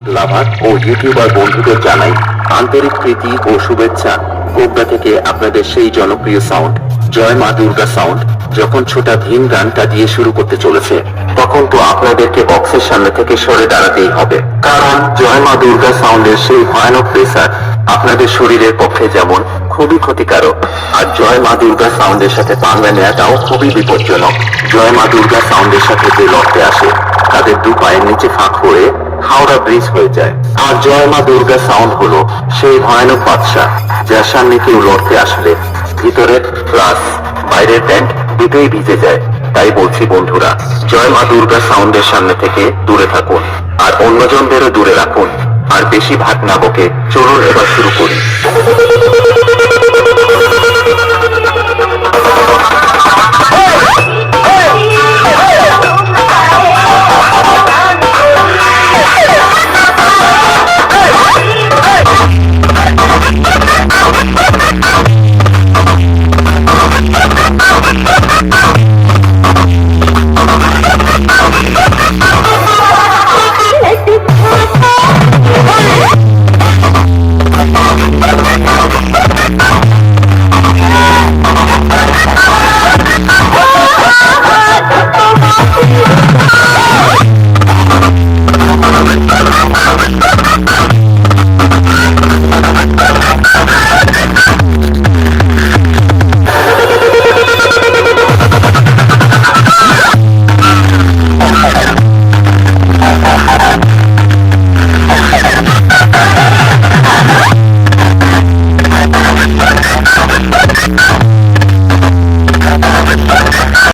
লাভার ও YouTuber বন্ধুদের জানাই আন্তরিক প্রীতি ও শুভেচ্ছা। কোবরা থেকে আপনাদের সেই জনপ্রিয় সাউন্ড জয় মা দুর্গা সাউন্ড যখন ছোটা ভীম গানটা দিয়ে শুরু করতে চলেছে, তখন তো আপনাদেরকে বক্সের সামনে থেকে সরে দাঁড়াতেই হবে, কারণ জয় মা দুর্গা সাউন্ডের সেই ভয়ানক প্রেসার আপনাদের শরীরের পক্ষে যেমন খুবই ক্ষতিকারক, আর জয় মা দুর্গা সাউন্ডের সাথে পাঙ্গা নেওয়াটাও খুবই বিপজ্জনক। জয় মা দুর্গা সাউন্ডের সাথে যে লড়তে আসে তাদের দু পায়ের নিচে ফাঁক হয়ে হাওড়া ব্রিজ হয়ে যায়। আর জয় মা দুর্গা সাউন্ড হলো সেই ভয়ানক বাদশা যার সামনে কেউ লড়তে আসলে ভিতরের প্লাস বাইরের প্যান্ট দুটোই ভিজে যায়। তাই বলছি বন্ধুরা, জয় মা দুর্গা সাউন্ডের সামনে থেকে দূরে থাকুন আর অন্যজনদেরও দূরে রাখুন। আর বেশি ভাট না বকে চলুন এবার শুরু করি।